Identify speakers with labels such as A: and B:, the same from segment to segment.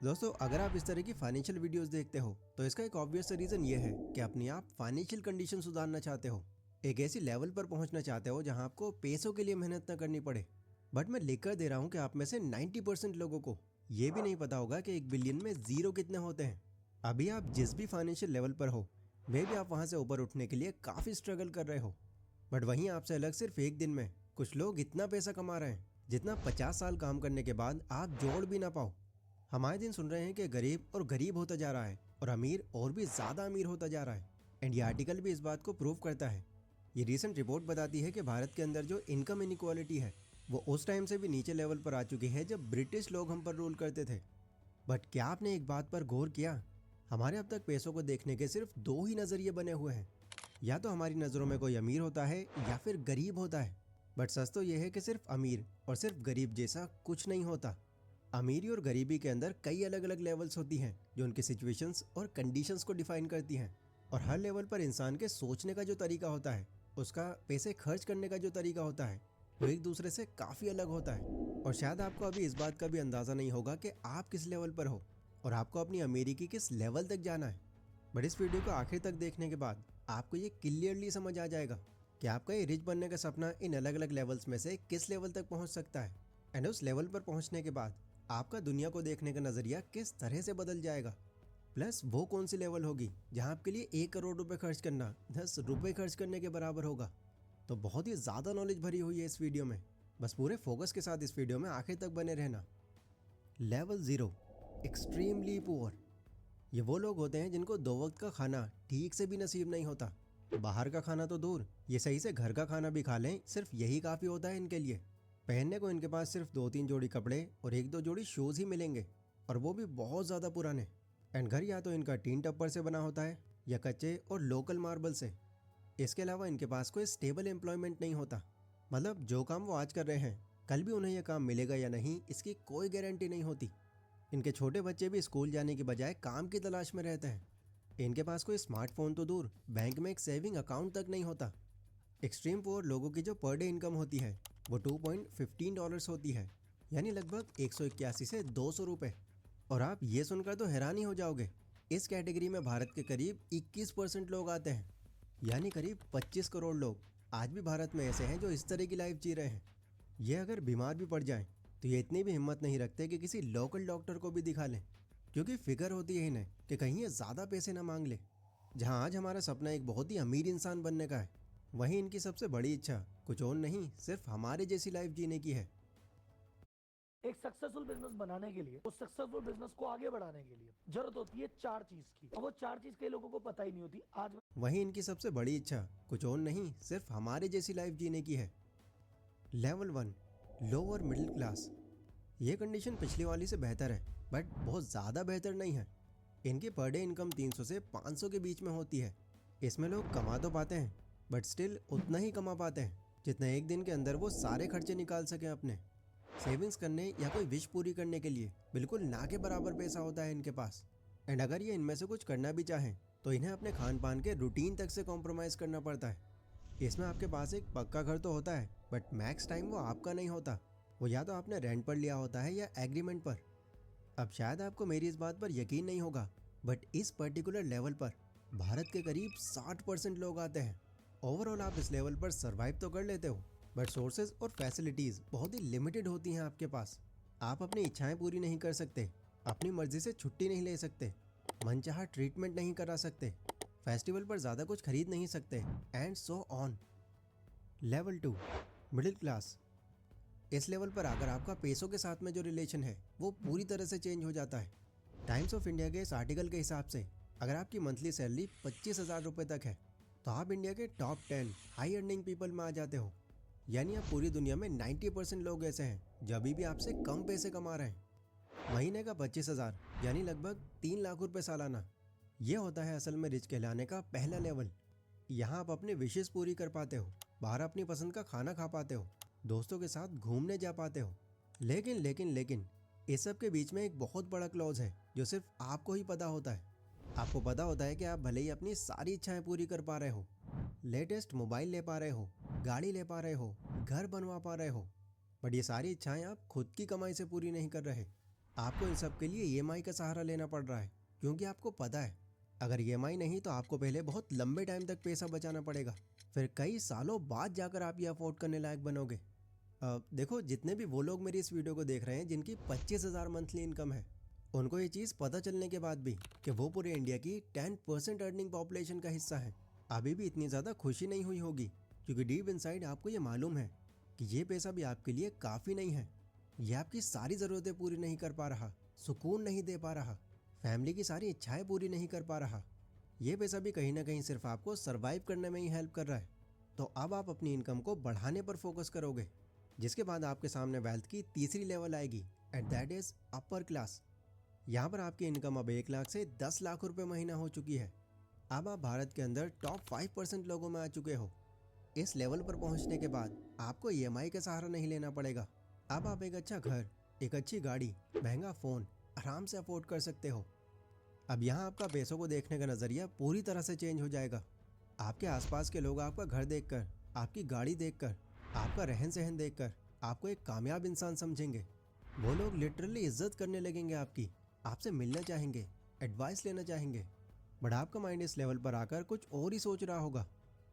A: दोस्तों, अगर आप इस तरह की फाइनेंशियल वीडियोस देखते हो तो इसका एक ऑब्वियस रीजन ये है कि अपनी आप फाइनेंशियल कंडीशन सुधारना चाहते हो, एक ऐसी लेवल पर पहुंचना चाहते हो जहां आपको पैसों के लिए मेहनत न करनी पड़े। बट मैं लिख कर दे रहा हूं कि आप में से 90% लोगों को ये भी नहीं पता होगा कि 1 बिलियन में जीरो कितने होते हैं। अभी आप जिस भी फाइनेंशियल लेवल पर हो, मे भी आप वहां से ऊपर उठने के लिए काफी स्ट्रगल कर रहे हो। बट वहीं आपसे अलग सिर्फ एक दिन में कुछ लोग इतना पैसा कमा रहे हैं जितना 50 साल काम करने के बाद आप जोड़ भी ना पाओ। हम आए दिन सुन रहे हैं कि गरीब और गरीब होता जा रहा है और अमीर और भी ज्यादा अमीर होता जा रहा है। एंड ये आर्टिकल भी इस बात को प्रूव करता है। ये रीसेंट रिपोर्ट बताती है कि भारत के अंदर जो इनकम इनइक्वालिटी है वो उस टाइम से भी नीचे लेवल पर आ चुकी है जब ब्रिटिश लोग हम पर रूल करते थे। बट क्या आपने एक बात पर गौर किया? हमारे अब तक पैसों को देखने के सिर्फ 2 ही नजरिए बने हुए हैं। या तो हमारी नजरों में कोई अमीर होता है या फिर गरीब होता है। बट सच तो यह है कि सिर्फ अमीर और सिर्फ गरीब जैसा कुछ नहीं होता। अमीरी और गरीबी के अंदर कई अलग अलग लेवल्स होती हैं जो उनकी सिचुएशंस और कंडीशंस को डिफाइन करती हैं। और हर लेवल पर इंसान के सोचने का जो तरीका होता है, उसका पैसे खर्च करने का जो तरीका होता है, वो एक दूसरे से काफ़ी अलग होता है। और शायद आपको अभी इस बात का भी अंदाज़ा नहीं होगा कि आप किस लेवल पर हो और आपको अपनी अमीरी की किस लेवल तक जाना है। बट इस वीडियो को आखिर तक देखने के बाद आपको ये क्लियरली समझ आ जाएगा कि आपका ये रिच बनने का सपना इन अलग अलग लेवल्स में से किस लेवल तक पहुंच सकता है। एंड उस लेवल पर पहुंचने के बाद आपका दुनिया को देखने का नजरिया किस तरह से बदल जाएगा। प्लस वो कौन सी लेवल होगी जहां आपके लिए 1 करोड़ रुपए खर्च करना 10 रुपए खर्च करने के बराबर होगा। तो बहुत ही ज्यादा नॉलेज भरी हुई है इस वीडियो में। बस पूरे फोकस के साथ इस वीडियो में आखिर तक बने रहना। Level 0, extremely poor. ये वो लोग होते हैं जिनको 2 वक्त का खाना ठीक से भी नसीब नहीं होता। बाहर का खाना तो दूर, ये सही से घर का खाना भी खा लें सिर्फ यही काफी होता है इनके लिए। पहनने को इनके पास सिर्फ 2-3 जोड़ी कपड़े और 1-2 जोड़ी शूज ही मिलेंगे, और वो भी बहुत ज्यादा पुराने। एंड घर या तो इनका टीन टप्पर से बना होता है या कच्चे और लोकल मार्बल से। इसके अलावा इनके पास कोई स्टेबल एम्प्लॉयमेंट नहीं होता। मतलब जो काम वो आज कर रहे हैं, कल भी उन्हें यह काम मिलेगा या नहीं इसकी कोई गारंटी नहीं होती। इनके छोटे बच्चे भी स्कूल जाने की बजाय काम की तलाश में रहते हैं। इनके पास कोई स्मार्टफोन तो दूर, बैंक में एक सेविंग अकाउंट तक नहीं होता। एक्सट्रीम पुअर लोगों की जो पर डे इनकम होती है वो $2.15 होती है, यानी लगभग 181 से 200 रुपए। और आप ये सुनकर तो हैरान ही हो जाओगे, इस कैटेगरी में भारत के करीब 21% लोग आते हैं, यानी करीब 25 करोड़ लोग आज भी भारत में ऐसे हैं जो इस तरह की लाइफ जी रहे हैं। ये अगर बीमार भी पड़ जाएं तो ये इतनी भी हिम्मत नहीं रखते कि किसी लोकल डॉक्टर को भी दिखा लें, क्योंकि फिक्र होती है इन्हें कि कहीं ये ज़्यादा पैसे ना मांग ले। जहाँ आज हमारा सपना एक बहुत ही अमीर इंसान बनने का है, वहीं इनकी सबसे बड़ी इच्छा कुछ और नहीं, सिर्फ हमारे जैसी लाइफ जीने की है।
B: एक सक्सेसफुल बिजनेस बनाने के लिए, उस सक्सेसफुल बिजनेस को आगे बढ़ाने के लिए जरूरत होती है 4 चीज की, और वो 4 चीज कई लोगों को पता ही नहीं होती। आज
A: वहीं इनकी सबसे बड़ी इच्छा कुछ और नहीं, सिर्फ हमारे जैसी लाइफ जीने की है। Level 1, lower middle class. ये कंडीशन पिछली वाली से बेहतर है, बट बहुत ज़्यादा बेहतर नहीं है। इनकी पर डे इनकम 300 से 500 के बीच में होती है। इसमें लोग कमा तो पाते हैं, बट स्टिल उतना ही कमा पाते हैं जितना एक दिन के अंदर वो सारे खर्चे निकाल सकें अपने। सेविंग्स करने या कोई विश पूरी करने के लिए बिल्कुल ना के बराबर पैसा होता है इनके पास। एंड अगर ये इनमें से कुछ करना भी चाहें तो इन्हें अपने खान पान के रूटीन तक से कॉम्प्रोमाइज करना पड़ता है। इसमें आपके पास एक पक्का घर तो होता है, बट मैक्स टाइम वो आपका नहीं होता। वो या तो आपने रेंट पर लिया होता है या एग्रीमेंट पर। अब शायद आपको मेरी इस बात पर यकीन नहीं होगा, बट इस पर्टिकुलर लेवल पर भारत के करीब 60% लोग आते हैं। ओवरऑल आप इस लेवल पर सरवाइव तो कर लेते हो, बट सोर्सेज और फैसिलिटीज़ बहुत ही लिमिटेड होती हैं आपके पास। आप अपनी इच्छाएं पूरी नहीं कर सकते, अपनी मर्जी से छुट्टी नहीं ले सकते, मनचाहा ट्रीटमेंट नहीं करा सकते, फेस्टिवल पर ज़्यादा कुछ खरीद नहीं सकते, and so on. Level 2, middle class. इस लेवल पर आकर आपका पैसों के साथ में जो रिलेशन है वो पूरी तरह से चेंज हो जाता है। टाइम्स ऑफ इंडिया के इस आर्टिकल के हिसाब से अगर आपकी मंथली सैलरी 25,000 रुपये तक है तो आप इंडिया के टॉप 10 हाई अर्निंग पीपल में आ जाते हो। यानी आप पूरी दुनिया में 90% लोग ऐसे हैं जो अभी भी आपसे कम पैसे कमा रहे हैं। महीने का 25,000 यानी लगभग 3 लाख रुपए सालाना, ये होता है असल में रिच कहलाने का पहला लेवल। यहाँ आप अपने विशेष पूरी कर पाते हो, बाहर अपनी पसंद का खाना खा पाते हो, दोस्तों के साथ घूमने जा पाते हो। लेकिन लेकिन लेकिन इस सब के बीच में एक बहुत बड़ा क्लॉज है जो सिर्फ आपको ही पता होता है। आपको पता होता है कि आप भले ही अपनी सारी इच्छाएं पूरी कर पा रहे हो, लेटेस्ट मोबाइल ले पा रहे हो, गाड़ी ले पा रहे हो, घर बनवा पा रहे हो, बट ये सारी इच्छाएं आप खुद की कमाई से पूरी नहीं कर रहे। आपको इन सब के लिए ईएमआई का सहारा लेना पड़ रहा है, क्योंकि आपको पता है अगर ईएमआई नहीं तो आपको पहले बहुत लंबे टाइम तक पैसा बचाना पड़ेगा, फिर कई सालों बाद जाकर आप ये अफोर्ड करने लायक बनोगे। देखो, जितने भी वो लोग मेरी इस वीडियो को देख रहे हैं जिनकी 25,000 मंथली इनकम है, उनको ये चीज़ पता चलने के बाद भी कि वो पूरे इंडिया की 10% अर्निंग पॉपुलेशन का हिस्सा है, अभी भी इतनी ज़्यादा खुशी नहीं हुई होगी, क्योंकि डीप इनसाइड आपको ये मालूम है कि ये पैसा भी आपके लिए काफ़ी नहीं है। ये आपकी सारी ज़रूरतें पूरी नहीं कर पा रहा, सुकून नहीं दे पा रहा, फैमिली की सारी इच्छाएं पूरी नहीं कर पा रहा। ये पैसा भी कहीं ना कहीं सिर्फ आपको सरवाइव करने में ही हेल्प कर रहा है। तो अब आप अपनी इनकम को बढ़ाने पर फोकस करोगे, जिसके बाद आपके सामने वेल्थ की तीसरी लेवल आएगी, and that is upper class. यहाँ पर आपकी इनकम अब 1 लाख से 10 लाख रुपए महीना हो चुकी है। अब आप भारत के अंदर टॉप 5% लोगों में आ चुके हो। इस लेवल पर पहुँचने के बाद आपको ईएमआई का सहारा नहीं लेना पड़ेगा। अब आप एक अच्छा घर, एक अच्छी गाड़ी, महंगा फ़ोन आराम से अफोर्ड कर सकते हो। अब यहाँ आपका पैसों को देखने का नज़रिया पूरी तरह से चेंज हो जाएगा। आपके आसपास के लोग आपका घर देखकर, आपकी गाड़ी देखकर, आपका रहन सहन देखकर आपको एक कामयाब इंसान समझेंगे। वो लोग लिटरली इज्जत करने लगेंगे आपकी, आपसे मिलना चाहेंगे, एडवाइस लेना चाहेंगे। बट आपका माइंड इस लेवल पर आकर कुछ और ही सोच रहा होगा।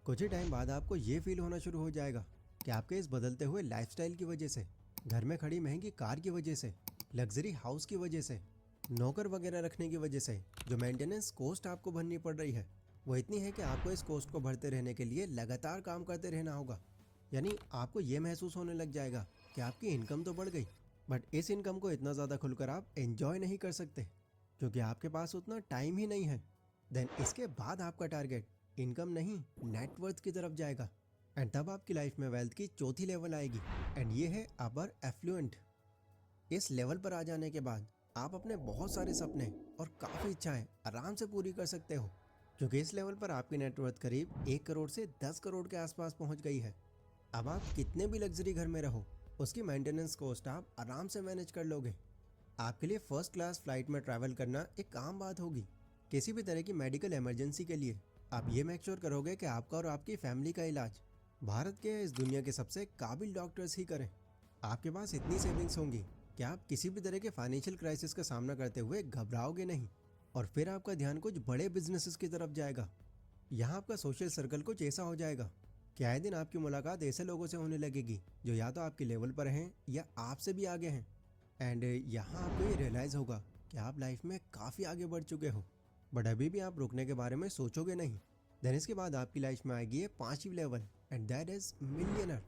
A: कुछ ही टाइम बाद आपको ये फील होना शुरू हो जाएगा कि आपके इस बदलते हुए लाइफस्टाइल की वजह से, घर में खड़ी महंगी कार की वजह से, लग्जरी हाउस की वजह से, नौकर वगैरह रखने की वजह से जो मेंटेनेंस कॉस्ट आपको भरनी पड़ रही है वो इतनी है कि आपको इस कॉस्ट को भरते रहने के लिए लगातार काम करते रहना होगा। यानी आपको ये महसूस होने लग जाएगा कि आपकी इनकम तो बढ़ गई, बट इस इनकम को इतना ज़्यादा खुलकर आप एंजॉय नहीं कर सकते, क्योंकि आपके पास उतना टाइम ही नहीं है। देन इसके बाद आपका टारगेट इनकम नहीं, नेटवर्थ की तरफ जाएगा, एंड तब आपकी लाइफ में वेल्थ की चौथी लेवल आएगी, एंड ये है अपर एफ्लुएंट। इस लेवल पर आ जाने के बाद आप अपने बहुत सारे सपने और काफ़ी इच्छाएं आराम से पूरी कर सकते हो, क्योंकि इस लेवल पर आपकी नेटवर्थ करीब 1 करोड़ से 10 करोड़ के आसपास पहुंच गई है। अब आप कितने भी लग्जरी घर में रहो, उसकी मेंटेनेंस कॉस्ट आप आराम से मैनेज कर लोगे। आपके लिए फर्स्ट क्लास फ्लाइट में ट्रैवल करना एक आम बात होगी। किसी भी तरह की मेडिकल इमरजेंसी के लिए आप ये मेक श्योर करोगे कि आपका और आपकी फैमिली का इलाज भारत के इस दुनिया के सबसे काबिल डॉक्टर्स ही करें। आपके पास इतनी सेविंग्स होंगी कि आप किसी भी तरह के फाइनेंशियल क्राइसिस का सामना करते हुए घबराओगे नहीं, और फिर आपका ध्यान कुछ बड़े बिजनेसेस की तरफ जाएगा। यहाँ आपका सोशल सर्कल कुछ ऐसा हो जाएगा कि आए दिन आपकी मुलाकात ऐसे लोगों से होने लगेगी जो या तो आपके लेवल पर हैं या आपसे भी आगे हैं, एंड यहाँ आपको ये रियलाइज़ होगा कि आप लाइफ में काफ़ी आगे बढ़ चुके हो, बट अभी भी आप रुकने के बारे में सोचोगे नहीं। देन इसके बाद आपकी लाइफ में आएगी ये 5वीं level, and that is millionaire.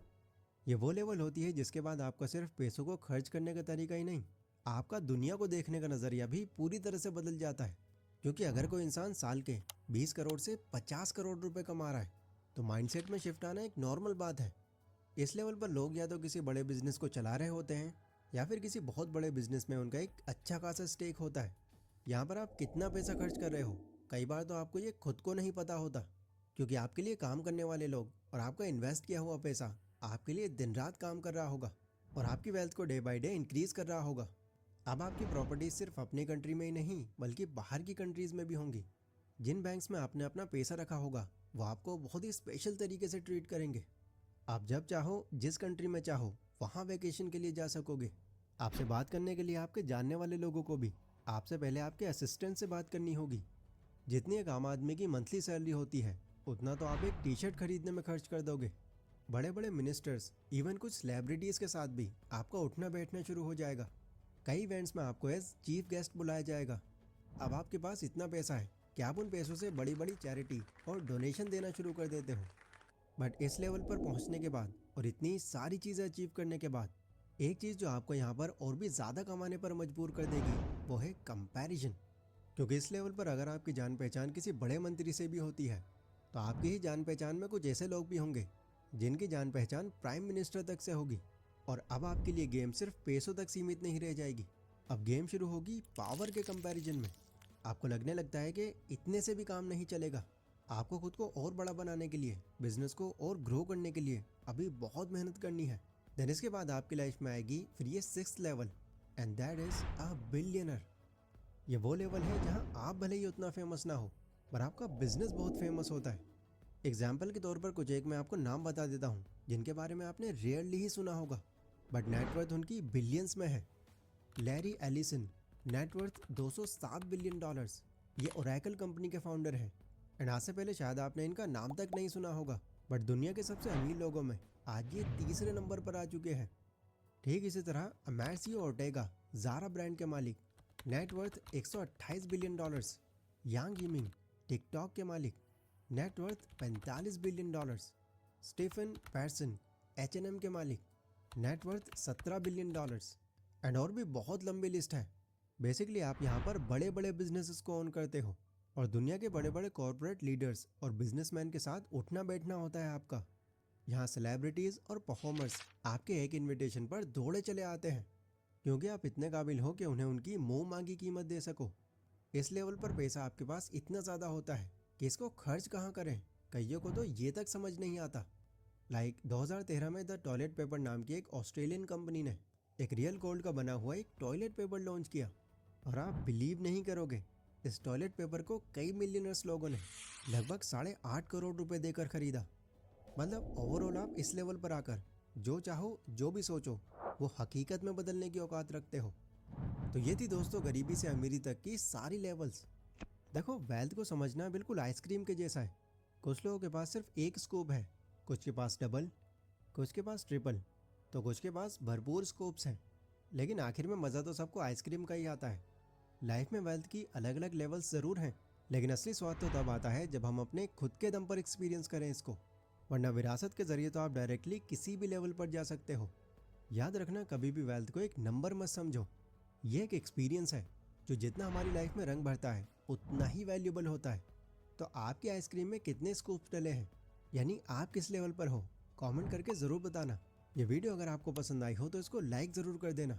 A: ये वो लेवल होती है जिसके बाद आपका सिर्फ पैसों को खर्च करने का तरीका ही नहीं, आपका दुनिया को देखने का नज़रिया भी पूरी तरह से बदल जाता है। क्योंकि अगर कोई इंसान साल के 20 करोड़ से 50 करोड़ रुपए कमा रहा है तो माइंडसेट में शिफ्ट आना एक नॉर्मल बात है। इस लेवल पर लोग या तो किसी बड़े बिजनेस को चला रहे होते हैं या फिर किसी बहुत बड़े बिजनेस में उनका एक अच्छा खासा स्टेक होता है। यहाँ पर आप कितना पैसा खर्च कर रहे हो, कई बार तो आपको ये खुद को नहीं पता होता, क्योंकि आपके लिए काम करने वाले लोग और आपका इन्वेस्ट किया हुआ पैसा आपके लिए दिन रात काम कर रहा होगा और आपकी वेल्थ को डे बाय डे इंक्रीज कर रहा होगा। अब आपकी प्रॉपर्टीज सिर्फ अपनी कंट्री में ही नहीं बल्कि बाहर की कंट्रीज में भी होंगी। जिन बैंक्स में आपने अपना पैसा रखा होगा वो आपको बहुत ही स्पेशल तरीके से ट्रीट करेंगे। आप जब चाहो जिस कंट्री में चाहो वहाँ वेकेशन के लिए जा सकोगे। आपसे बात करने के लिए आपके जानने वाले लोगों को भी आपसे पहले आपके असिस्टेंट से बात करनी होगी। जितनी एक आम आदमी की मंथली सैलरी होती है उतना तो आप एक टी शर्ट खरीदने में खर्च कर दोगे। बड़े बड़े मिनिस्टर्स, इवन कुछ सेलिब्रिटीज़ के साथ भी आपका उठना बैठना शुरू हो जाएगा। कई इवेंट्स में आपको एज चीफ गेस्ट बुलाया जाएगा। अब आपके पास इतना पैसा है कि आप उन पैसों से बड़ी बड़ी चैरिटी और डोनेशन देना शुरू कर देते हो। बट इस लेवल पर पहुंचने के बाद और इतनी सारी चीज़ें अचीव करने के बाद एक चीज़ जो आपको यहाँ पर और भी ज़्यादा कमाने पर मजबूर कर देगी वो है कंपैरिजन। क्योंकि इस लेवल पर अगर आपकी जान पहचान किसी बड़े मंत्री से भी होती है तो आपकी ही जान पहचान में कुछ ऐसे लोग भी होंगे जिनकी जान पहचान प्राइम मिनिस्टर तक से होगी। और अब आपके लिए गेम सिर्फ पैसों तक सीमित नहीं रह जाएगी, अब गेम शुरू होगी पावर के कंपैरिजन में। आपको लगने लगता है कि इतने से भी काम नहीं चलेगा, आपको खुद को और बड़ा बनाने के लिए, बिजनेस को और ग्रो करने के लिए अभी बहुत मेहनत करनी है। देन इसके बाद आपकी लाइफ में आएगी फिर ये 6th level, and that is a billionaire. ये वो लेवल है जहाँ आप भले ही उतना फेमस ना हो पर आपका बिजनेस बहुत फेमस होता है। एग्जाम्पल के तौर पर कुछ एक मैं आपको नाम बता देता हूँ जिनके बारे में आपने रेयरली ही सुना होगा, बट नेटवर्थ उनकी बिलियंस में है। Larry Ellison, net worth $207 billion. ये ओरेकल कंपनी के फाउंडर हैं। एंड आज से पहले शायद आपने इनका नाम तक नहीं सुना होगा, बट दुनिया के सबसे अमीर लोगों में आज ये तीसरे नंबर पर आ चुके हैं। ठीक इसी तरह अमैसियो ओर्टेगा, ज़ारा ब्रांड के मालिक, नेटवर्थ $128 बिलियन। यांग यिमिंग, टिकटॉक के मालिक, net worth $45 billion. Stephen person, H&M के मालिक, नेटवर्थ $17 बिलियन। एंड और भी बहुत लंबी लिस्ट है। बेसिकली आप यहाँ पर बड़े बड़े बिजनेसेस को ओन करते हो और दुनिया के बड़े बड़े कॉर्पोरेट लीडर्स और बिजनेसमैन के साथ उठना बैठना होता है आपका। यहाँ सेलिब्रिटीज़ और परफॉर्मर्स आपके एक इनविटेशन पर दौड़े चले आते हैं, क्योंकि आप इतने काबिल हो कि उन्हें उनकी मुंह मांगी कीमत दे सको। इस लेवल पर पैसा आपके पास इतना ज़्यादा होता है कि इसको खर्च कहाँ करें, कईयों को तो ये तक समझ नहीं आता। 2013 में द टॉयलेट पेपर नाम की एक ऑस्ट्रेलियन कंपनी ने एक रियल गोल्ड का बना हुआ एक टॉयलेट पेपर लॉन्च किया, और आप बिलीव नहीं करोगे, इस टॉयलेट पेपर को कई मिलियनर्स लोगों ने लगभग 8.5 करोड़ रुपए देकर खरीदा। मतलब ओवरऑल आप इस लेवल पर आकर जो चाहो, जो भी सोचो, वो हकीकत में बदलने की औकात रखते हो। तो ये थी दोस्तों गरीबी से अमीरी तक की सारी लेवल्स। देखो, वेल्थ को समझना बिल्कुल आइसक्रीम के जैसा है। कुछ लोगों के पास सिर्फ एक स्कूप है, कुछ के पास डबल, कुछ के पास ट्रिपल, तो कुछ के पास भरपूर स्कूप्स हैं। लेकिन आखिर में मज़ा तो सबको आइसक्रीम का ही आता है। लाइफ में वेल्थ की अलग अलग लेवल्स ज़रूर हैं, लेकिन असली स्वाद तो तब आता है जब हम अपने खुद के दम पर एक्सपीरियंस करें इसको। वरना विरासत के ज़रिए तो आप डायरेक्टली किसी भी लेवल पर जा सकते हो। याद रखना, कभी भी वेल्थ को एक नंबर मत समझो। ये एक एक्सपीरियंस है जो जितना हमारी लाइफ में रंग भरता है उतना ही वैल्यूबल होता है। तो आपकी आइसक्रीम में कितने स्कूप्स डले हैं, यानी आप किस लेवल पर हो, कमेंट करके ज़रूर बताना। ये वीडियो अगर आपको पसंद आई हो तो इसको लाइक ज़रूर कर देना।